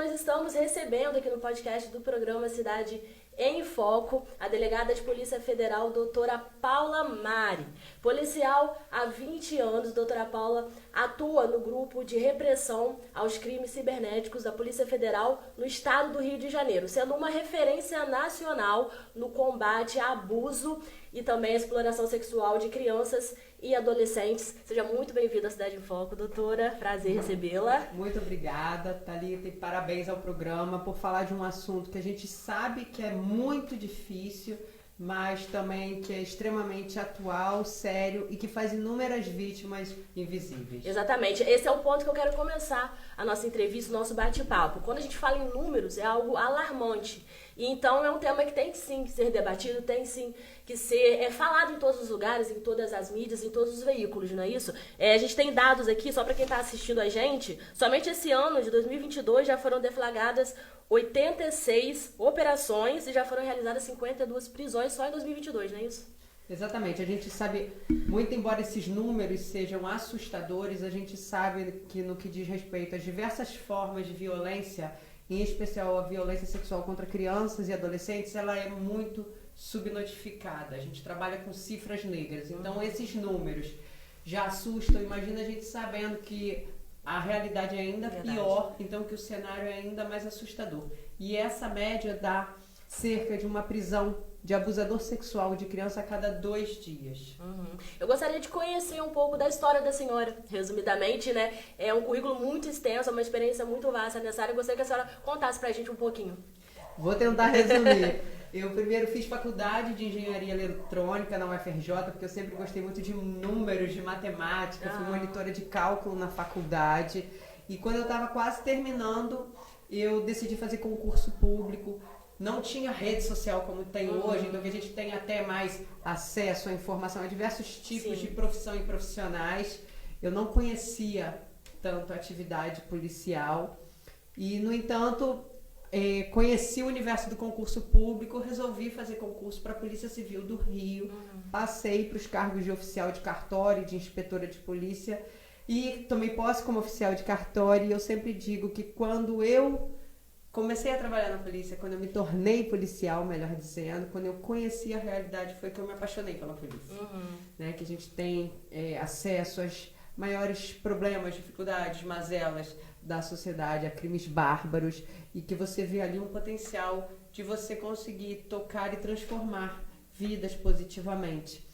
nós estamos recebendo aqui no podcast do programa Cidade em Foco a delegada de Polícia Federal, doutora Paula Mari. Policial há 20 anos, doutora Paula atua no grupo de repressão aos crimes cibernéticos da Polícia Federal no estado do Rio de Janeiro, sendo uma referência nacional no combate a abuso e também a exploração sexual de crianças e adolescentes. Seja muito bem-vinda à Cidade em Foco, doutora. Prazer recebê-la. Muito obrigada, Thalita, e parabéns ao programa por falar de um assunto que a gente sabe que é muito difícil, mas também que é extremamente atual, sério e que faz inúmeras vítimas invisíveis. Exatamente. Esse é o ponto que eu quero começar a nossa entrevista, o nosso bate-papo. Quando a gente fala em números, é algo alarmante. E então é um tema que tem sim que ser debatido, tem sim que ser falado em todos os lugares, em todas as mídias, em todos os veículos, não é isso? A gente tem dados aqui, só para quem está assistindo a gente, somente esse ano de 2022 já foram deflagradas 86 operações e já foram realizadas 52 prisões só em 2022, não é isso? Exatamente, a gente sabe, muito embora esses números sejam assustadores, a gente sabe que no que diz respeito às diversas formas de violência, em especial a violência sexual contra crianças e adolescentes, ela é muito subnotificada. A gente trabalha com cifras negras, então esses números já assustam. Imagina a gente sabendo que a realidade é ainda pior, então que o cenário é ainda mais assustador. E essa média dá cerca de uma prisão de abusador sexual de criança a cada 2 dias. Eu gostaria de conhecer um pouco da história da senhora, resumidamente, né? É um currículo muito extenso, uma experiência muito vasta nessa área. Eu gostaria que a senhora contasse pra gente um pouquinho. Vou tentar resumir. Eu primeiro fiz faculdade de engenharia eletrônica na UFRJ, porque eu sempre gostei muito de números, de matemática, fui monitora de cálculo na faculdade. E quando eu estava quase terminando, eu decidi fazer concurso público. Não tinha rede social como tem hoje, então que a gente tem até mais acesso à informação a diversos tipos de profissão e profissionais. Eu não conhecia tanto a atividade policial e, no entanto, conheci o universo do concurso público, resolvi fazer concurso para a Polícia Civil do Rio, passei para os cargos de oficial de cartório, de inspetora de polícia e tomei posse como oficial de cartório. E eu sempre digo que quando eu comecei a trabalhar na polícia, quando eu me tornei policial, melhor dizendo, quando eu conheci a realidade, foi que eu me apaixonei pela polícia. Né? Que a gente tem acesso aos maiores problemas, dificuldades, mazelas da sociedade, a crimes bárbaros, e que você vê ali um potencial de você conseguir tocar e transformar vidas positivamente.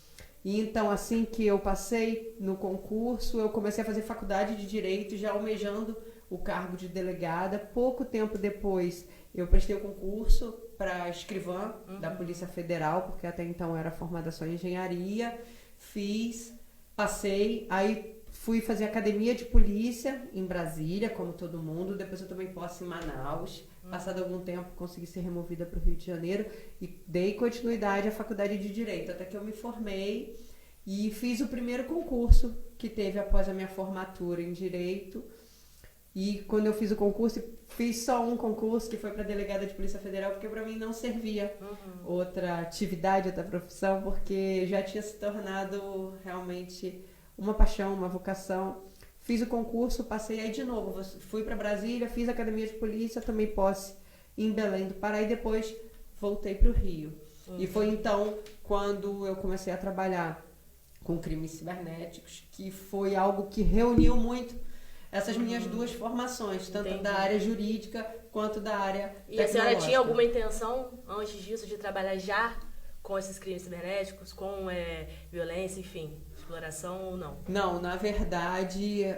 E então, assim que eu passei no concurso, eu comecei a fazer faculdade de Direito, já almejando o cargo de delegada. Pouco tempo depois, eu prestei o concurso para escrivã da Polícia Federal, porque até então era formada só em engenharia. Fiz, passei, aí fui fazer academia de polícia em Brasília, como todo mundo. Depois eu tomei posse em Manaus. Passado algum tempo, consegui ser removida para o Rio de Janeiro e dei continuidade à faculdade de Direito, até que eu me formei e fiz o primeiro concurso que teve após a minha formatura em Direito. E quando eu fiz o concurso, fiz só um concurso, que foi para delegada de Polícia Federal, porque para mim não servia outra atividade, outra profissão, porque já tinha se tornado realmente uma paixão, uma vocação. Fiz o concurso, passei aí de novo, fui para Brasília, fiz academia de polícia, tomei posse em Belém do Pará e depois voltei para o Rio. E foi então quando eu comecei a trabalhar com crimes cibernéticos, que foi algo que reuniu muito essas minhas duas formações, tanto da área jurídica quanto da área tecnológica. E a senhora tinha alguma intenção, antes disso, de trabalhar já com esses crimes cibernéticos, com violência, enfim, exploração ou não? Não, na verdade,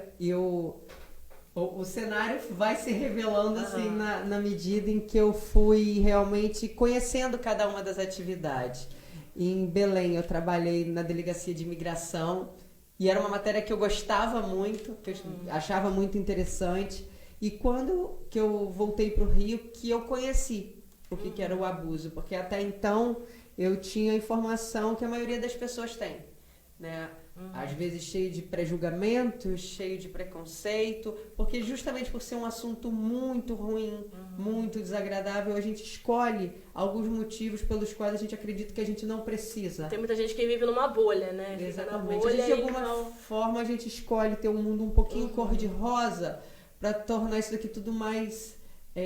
o cenário vai se revelando assim na medida em que eu fui realmente conhecendo cada uma das atividades. Em Belém eu trabalhei na Delegacia de Imigração e era uma matéria que eu gostava muito, que eu achava muito interessante. E quando que eu voltei para o Rio, que eu conheci o que era o abuso, porque até então eu tinha informação que a maioria das pessoas tem, né? Às vezes cheio de pré-julgamentos, cheio de preconceito, porque justamente por ser um assunto muito ruim, muito desagradável, a gente escolhe alguns motivos pelos quais a gente acredita que a gente não precisa. Tem muita gente que vive numa bolha, né? Exatamente. Bolha, a gente, de alguma forma, a gente escolhe ter um mundo um pouquinho cor-de-rosa para tornar isso daqui tudo mais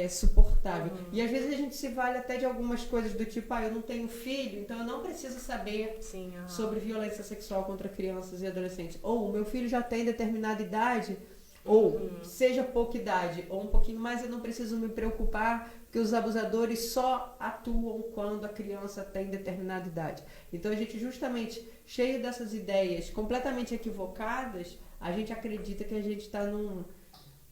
suportável. E às vezes a gente se vale até de algumas coisas do tipo, eu não tenho filho, então eu não preciso saber sobre violência sexual contra crianças e adolescentes. Ou o meu filho já tem determinada idade, ou seja pouca idade, ou um pouquinho mais, eu não preciso me preocupar que os abusadores só atuam quando a criança tem determinada idade. Então a gente justamente, cheio dessas ideias completamente equivocadas, a gente acredita que a gente está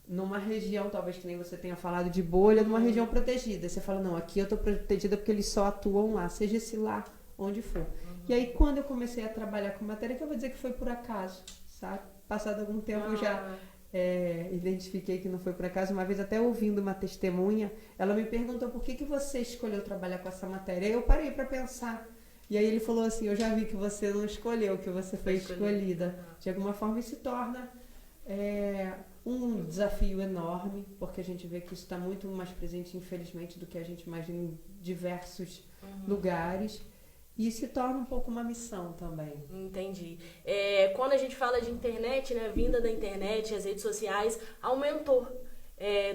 numa região, talvez que nem você tenha falado, de bolha, numa região protegida. Você fala, não, aqui eu estou protegida porque eles só atuam lá, seja esse lá onde for. E aí quando eu comecei a trabalhar com matéria, que eu vou dizer que foi por acaso, sabe? Passado algum tempo eu já identifiquei que não foi por acaso. Uma vez até ouvindo uma testemunha, ela me perguntou por que você escolheu trabalhar com essa matéria. Aí eu parei para pensar. E aí ele falou assim, eu já vi que você não escolheu, que você foi escolhida. De alguma forma isso se torna um desafio enorme, porque a gente vê que isso está muito mais presente, infelizmente, do que a gente imagina em diversos lugares. E se torna um pouco uma missão também. Entendi. Quando a gente fala de internet, né, vinda da internet, as redes sociais, aumentou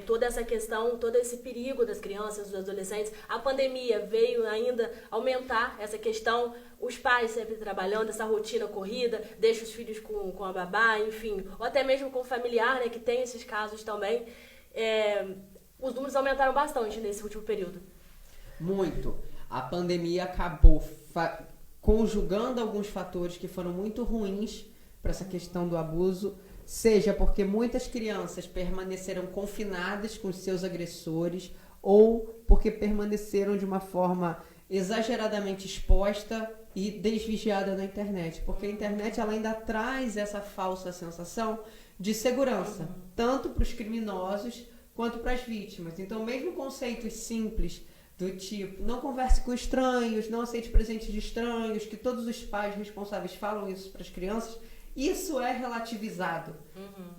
toda essa questão, todo esse perigo das crianças, dos adolescentes. A pandemia veio ainda aumentar essa questão, os pais sempre trabalhando, essa rotina corrida, deixa os filhos com a babá, enfim, ou até mesmo com o familiar, né, que tem esses casos também. Os números aumentaram bastante nesse último período. Muito. A pandemia acabou conjugando alguns fatores que foram muito ruins para essa questão do abuso, seja porque muitas crianças permaneceram confinadas com seus agressores ou porque permaneceram de uma forma exageradamente exposta e desvigiada na internet. Porque a internet ela ainda traz essa falsa sensação de segurança, tanto para os criminosos quanto para as vítimas. Então, mesmo conceitos simples do tipo, não converse com estranhos, não aceite presentes de estranhos, que todos os pais responsáveis falam isso para as crianças, isso é relativizado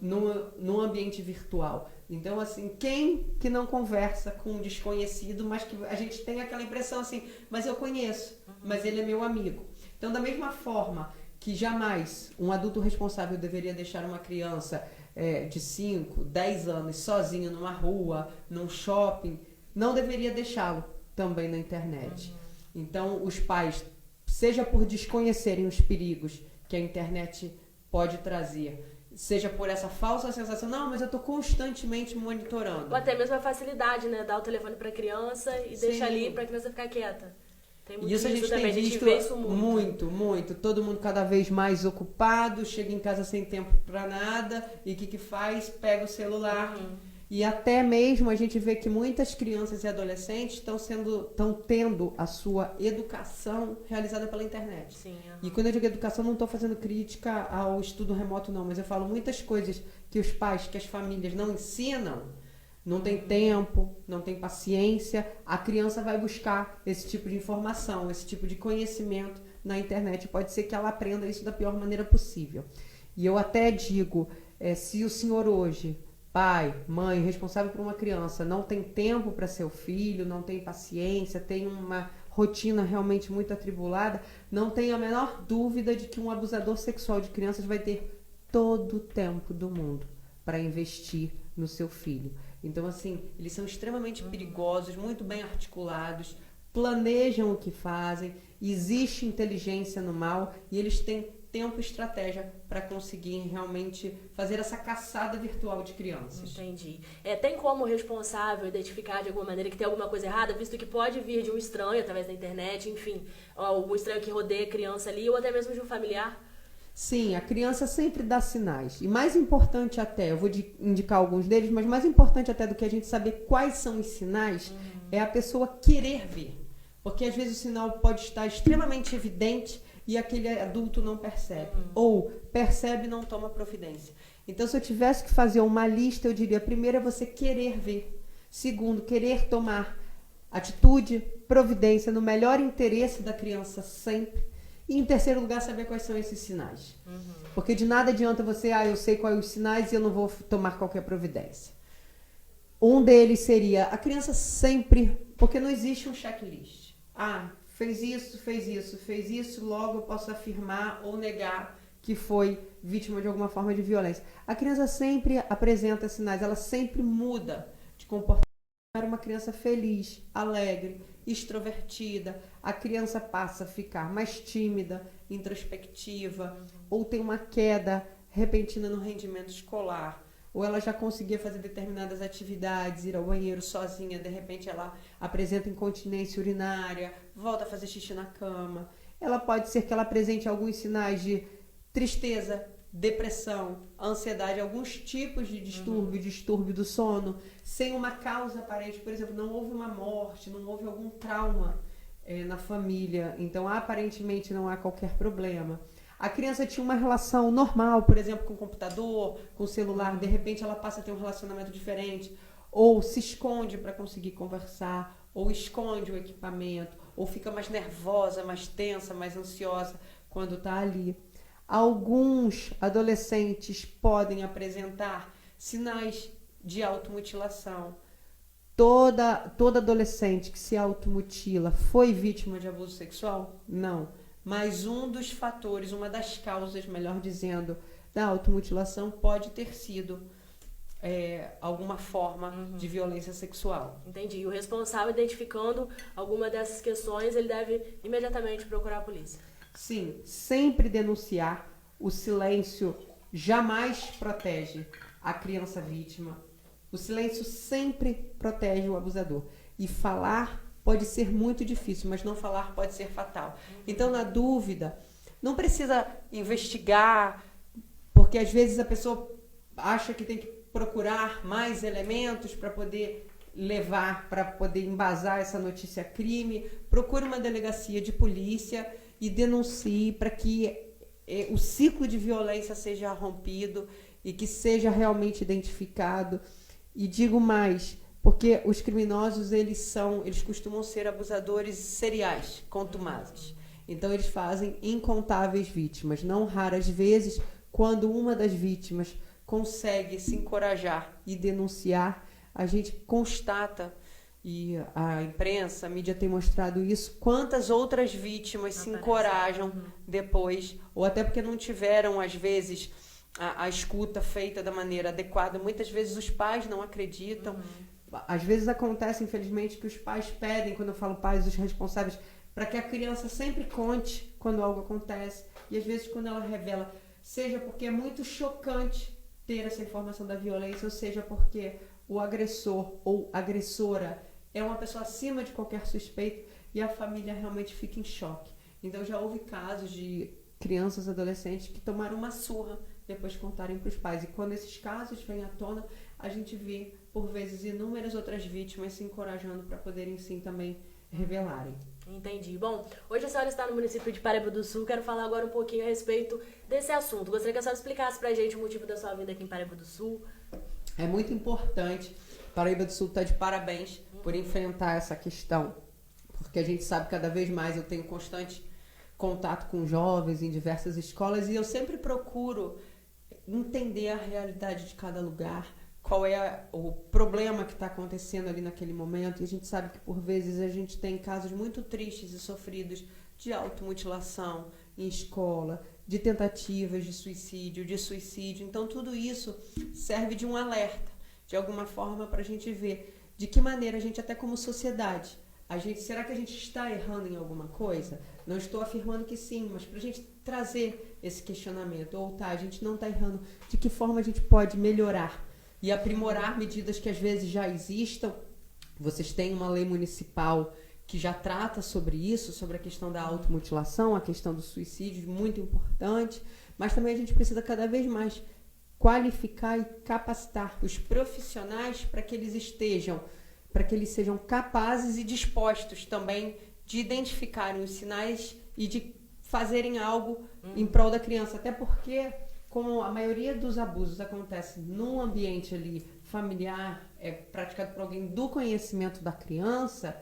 no ambiente virtual. Então, assim, quem que não conversa com um desconhecido, mas que a gente tem aquela impressão assim, mas eu conheço, mas ele é meu amigo. Então, da mesma forma que jamais um adulto responsável deveria deixar uma criança de 5, 10 anos sozinha numa rua, num shopping, não deveria deixá-lo também na internet. Então, os pais, seja por desconhecerem os perigos que a internet pode trazer, seja por essa falsa sensação, não, mas eu estou constantemente monitorando. Ou até mesmo a facilidade, né? Dar o telefone para a criança e deixar ali para a criança ficar quieta. Tem muito isso a gente também, tem visto a gente vê isso muito. Todo mundo cada vez mais ocupado, chega em casa sem tempo para nada, e o que faz? Pega o celular. E até mesmo a gente vê que muitas crianças e adolescentes estão tendo a sua educação realizada pela internet. Sim, E quando eu digo educação, não estou fazendo crítica ao estudo remoto, não, mas eu falo muitas coisas que os pais, que as famílias não ensinam, não tem tempo, não tem paciência, a criança vai buscar esse tipo de informação, esse tipo de conhecimento na internet. Pode ser que ela aprenda isso da pior maneira possível. E eu até digo, se o senhor hoje, pai, mãe, responsável por uma criança, não tem tempo para seu filho, não tem paciência, tem uma rotina realmente muito atribulada, não tem a menor dúvida de que um abusador sexual de crianças vai ter todo o tempo do mundo para investir no seu filho. Então, assim, eles são extremamente perigosos, muito bem articulados, planejam o que fazem, existe inteligência no mal e eles têm tempo e estratégia para conseguir realmente fazer essa caçada virtual de crianças. Entendi. Tem como o responsável identificar de alguma maneira que tem alguma coisa errada, visto que pode vir de um estranho através da internet, enfim, um estranho que rodeia a criança ali, ou até mesmo de um familiar? Sim, a criança sempre dá sinais. E mais importante até, eu vou indicar alguns deles, mas mais importante até do que a gente saber quais são os sinais, é a pessoa querer ver. Porque às vezes o sinal pode estar extremamente evidente e aquele adulto não percebe. Ou percebe e não toma providência. Então, se eu tivesse que fazer uma lista, eu diria, primeiro é você querer ver. Segundo, querer tomar atitude, providência no melhor interesse da criança sempre. E em terceiro lugar, saber quais são esses sinais. Porque de nada adianta você, eu sei quais os sinais e eu não vou tomar qualquer providência. Um deles seria, a criança sempre, porque não existe um checklist. Fez isso, logo eu posso afirmar ou negar que foi vítima de alguma forma de violência. A criança sempre apresenta sinais, ela sempre muda de comportamento. era uma criança feliz, alegre, extrovertida, a criança passa a ficar mais tímida, introspectiva, ou tem uma queda repentina no rendimento escolar, ou ela já conseguia fazer determinadas atividades, ir ao banheiro sozinha, de repente ela apresenta incontinência urinária, volta a fazer xixi na cama. Ela pode ser que ela apresente alguns sinais de tristeza, depressão, ansiedade, alguns tipos de distúrbio do sono, sem uma causa aparente. Por exemplo, não houve uma morte, não houve algum trauma na família, então aparentemente não há qualquer problema. A criança tinha uma relação normal, por exemplo, com o computador, com o celular, de repente ela passa a ter um relacionamento diferente, ou se esconde para conseguir conversar, ou esconde o equipamento, ou fica mais nervosa, mais tensa, mais ansiosa quando está ali. Alguns adolescentes podem apresentar sinais de automutilação. Toda adolescente que se automutila foi vítima de abuso sexual? Não. Mas um dos fatores, uma das causas, melhor dizendo, da automutilação pode ter sido alguma forma de violência sexual. Entendi. E o responsável, identificando alguma dessas questões, ele deve imediatamente procurar a polícia. Sim, sempre denunciar. O silêncio jamais protege a criança vítima. O silêncio sempre protege o abusador. E falar pode ser muito difícil, mas não falar pode ser fatal. Então, na dúvida, não precisa investigar, porque às vezes a pessoa acha que tem que procurar mais elementos para poder levar, para poder embasar essa notícia crime. Procure uma delegacia de polícia e denuncie para que o ciclo de violência seja rompido e que seja realmente identificado. E digo mais, porque os criminosos eles costumam ser abusadores seriais, contumazes. Então eles fazem incontáveis vítimas. Não raras vezes, quando uma das vítimas consegue se encorajar e denunciar, a gente constata, e a imprensa, a mídia tem mostrado isso, quantas outras vítimas se encorajam depois, ou até porque não tiveram, às vezes, a escuta feita da maneira adequada. Muitas vezes os pais não acreditam. Às vezes acontece, infelizmente, que os pais pedem, quando eu falo pais, os responsáveis, para que a criança sempre conte quando algo acontece. E às vezes quando ela revela, seja porque é muito chocante ter essa informação da violência, ou seja porque o agressor ou agressora é uma pessoa acima de qualquer suspeito e a família realmente fica em choque. Então já houve casos de crianças, adolescentes que tomaram uma surra depois de contarem para os pais. E quando esses casos vêm à tona, a gente vê, por vezes, inúmeras outras vítimas se encorajando para poderem, sim, também revelarem. Entendi. Bom, hoje a senhora está no município de Paraíba do Sul. Quero falar agora um pouquinho a respeito desse assunto. Gostaria que a senhora explicasse para a gente o motivo da sua vinda aqui em Paraíba do Sul. É muito importante. Paraíba do Sul está de parabéns por enfrentar essa questão, porque a gente sabe cada vez mais, eu tenho constante contato com jovens em diversas escolas e eu sempre procuro entender a realidade de cada lugar, qual é o problema que está acontecendo ali naquele momento. E a gente sabe que por vezes a gente tem casos muito tristes e sofridos de automutilação em escola, de tentativas de suicídio. Então tudo isso serve de um alerta, de alguma forma, para a gente ver de que maneira a gente, até como sociedade, será que a gente está errando em alguma coisa? Não estou afirmando que sim, mas para a gente trazer esse questionamento, a gente não está errando, de que forma a gente pode melhorar e aprimorar medidas que às vezes já existam. Vocês têm uma lei municipal que já trata sobre isso, sobre a questão da automutilação, a questão do suicídio, muito importante, mas também a gente precisa cada vez mais qualificar e capacitar os profissionais para que eles sejam capazes e dispostos também de identificarem os sinais e de fazerem algo em prol da criança. Até porque, como a maioria dos abusos acontece num ambiente ali familiar, é praticado por alguém do conhecimento da criança,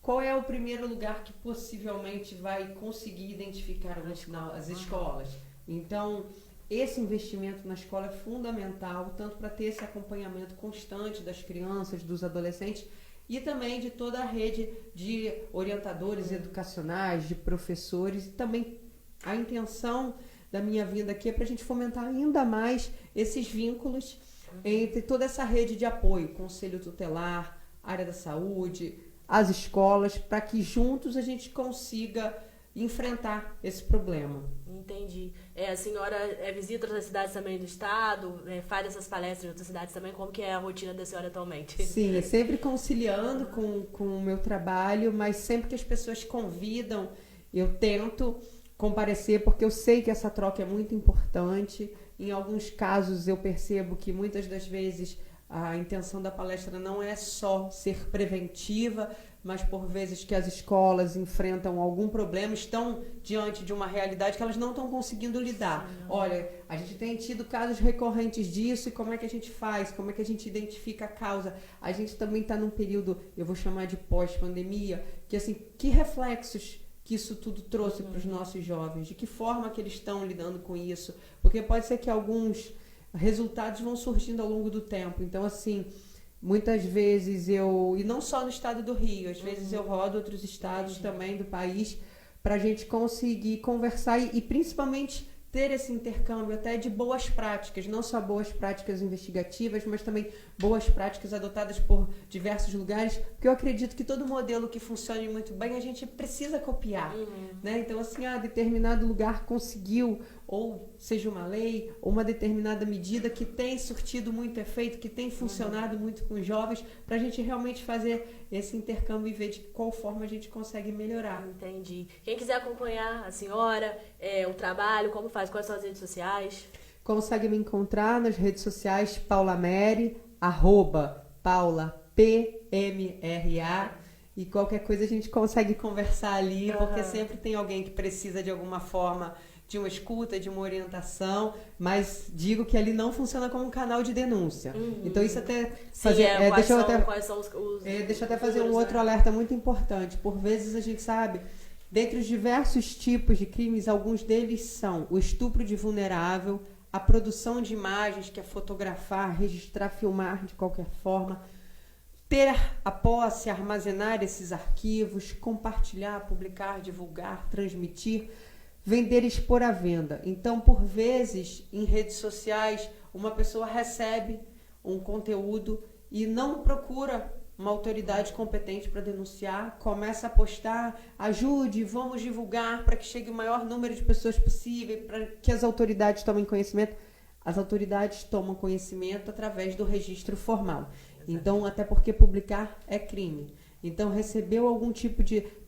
qual é o primeiro lugar que possivelmente vai conseguir identificar o sinal? As escolas. Então, esse investimento na escola é fundamental, tanto para ter esse acompanhamento constante das crianças, dos adolescentes, e também de toda a rede de orientadores educacionais, de professores. E também a intenção da minha vinda aqui é para a gente fomentar ainda mais esses vínculos entre toda essa rede de apoio, conselho tutelar, a área da saúde, as escolas, para que juntos a gente consiga enfrentar esse problema. Entendi. A senhora visita outras cidades também do estado, faz essas palestras em outras cidades também, como que é a rotina da senhora atualmente? Sim, é sempre conciliando com o meu trabalho, mas sempre que as pessoas convidam, eu tento comparecer, porque eu sei que essa troca é muito importante. Em alguns casos eu percebo que muitas das vezes a intenção da palestra não é só ser preventiva, mas por vezes que as escolas enfrentam algum problema, estão diante de uma realidade que elas não estão conseguindo lidar. Sim. Olha, a gente tem tido casos recorrentes disso, e como é que a gente faz? Como é que a gente identifica a causa? A gente também está num período, eu vou chamar de pós-pandemia, que assim, que reflexos que isso tudo trouxe para os nossos jovens? De que forma que eles estão lidando com isso? Porque pode ser que alguns resultados vão surgindo ao longo do tempo. Então, assim, muitas vezes e não só no estado do Rio, às vezes eu rodo outros estados também do país, para a gente conseguir conversar e principalmente ter esse intercâmbio até de boas práticas, não só boas práticas investigativas, mas também boas práticas adotadas por diversos lugares, porque eu acredito que todo modelo que funcione muito bem a gente precisa copiar, né? Então, assim, determinado lugar conseguiu, ou seja uma lei, ou uma determinada medida que tem surtido muito efeito, que tem funcionado muito com os jovens, para a gente realmente fazer esse intercâmbio e ver de qual forma a gente consegue melhorar. Entendi. Quem quiser acompanhar a senhora, o trabalho, como faz? Quais são as redes sociais? Consegue me encontrar nas redes sociais @paulamary, @PaulaPMRA, e qualquer coisa a gente consegue conversar ali, porque sempre tem alguém que precisa de alguma forma de uma escuta, de uma orientação, mas digo que ali não funciona como um canal de denúncia. Então isso até deixa eu até fazer um outro alerta muito importante. Por vezes a gente sabe, dentre os diversos tipos de crimes, alguns deles são o estupro de vulnerável, a produção de imagens, que é fotografar, registrar, filmar de qualquer forma, ter a posse, armazenar esses arquivos, compartilhar, publicar, divulgar, transmitir, vender e expor à venda. Então, por vezes, em redes sociais, uma pessoa recebe um conteúdo e não procura uma autoridade competente para denunciar, começa a postar, ajude, vamos divulgar para que chegue o maior número de pessoas possível, para que as autoridades tomem conhecimento. As autoridades tomam conhecimento através do registro formal. Então, até porque publicar é crime. Então,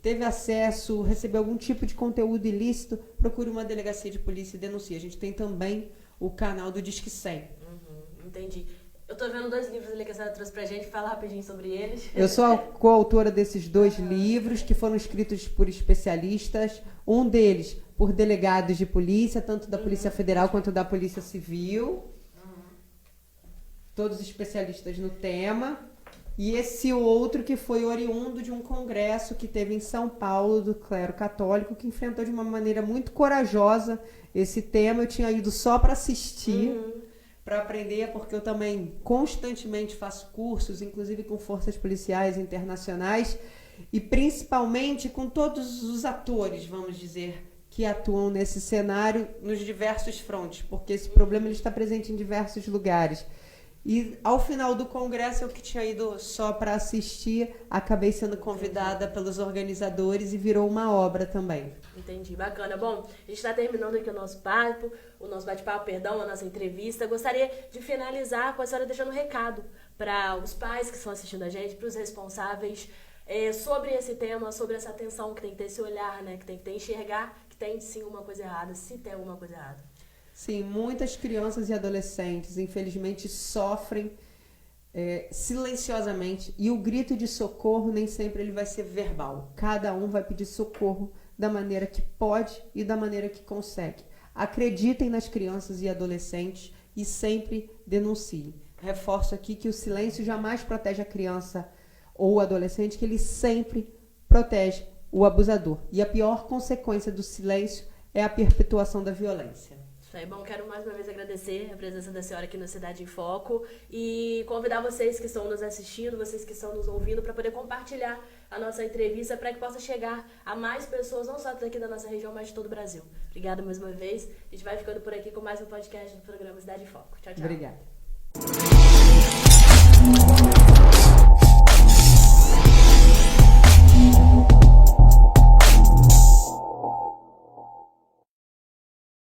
teve acesso, recebeu algum tipo de conteúdo ilícito, procure uma delegacia de polícia e denuncie. A gente tem também o canal do Disque 100. Entendi. Eu tô vendo 2 livros ali que a senhora trouxe pra gente, fala rapidinho sobre eles. Eu sou a coautora desses 2 livros, que foram escritos por especialistas, um deles por delegados de polícia, tanto da Polícia Federal quanto da Polícia Civil, todos especialistas no tema. E esse outro que foi oriundo de um congresso que teve em São Paulo, do clero católico, que enfrentou de uma maneira muito corajosa esse tema. Eu tinha ido só para assistir, para aprender, porque eu também constantemente faço cursos, inclusive com forças policiais internacionais, e principalmente com todos os atores, vamos dizer, que atuam nesse cenário nos diversos frontes, porque esse problema ele está presente em diversos lugares. E ao final do congresso, eu que tinha ido só para assistir, acabei sendo convidada pelos organizadores e virou uma obra também. Entendi, bacana. Bom, a gente está terminando aqui o nosso bate-papo, a nossa entrevista. Gostaria de finalizar com a senhora deixando um recado para os pais que estão assistindo a gente, para os responsáveis, sobre esse tema, sobre essa atenção que tem que ter, esse olhar, né, que tem que ter, enxergar que tem sim uma coisa errada, se tem alguma coisa errada. Sim, muitas crianças e adolescentes, infelizmente, sofrem silenciosamente, e o grito de socorro nem sempre ele vai ser verbal. Cada um vai pedir socorro da maneira que pode e da maneira que consegue. Acreditem nas crianças e adolescentes e sempre denunciem. Reforço aqui que o silêncio jamais protege a criança ou o adolescente, que ele sempre protege o abusador. E a pior consequência do silêncio é a perpetuação da violência. Isso aí, bom, quero mais uma vez agradecer a presença da senhora aqui no Cidade em Foco e convidar vocês que estão nos assistindo, vocês que estão nos ouvindo, para poder compartilhar a nossa entrevista, para que possa chegar a mais pessoas, não só daqui da nossa região, mas de todo o Brasil. Obrigada mais uma vez. A gente vai ficando por aqui com mais um podcast do programa Cidade em Foco. Tchau, tchau. Obrigada.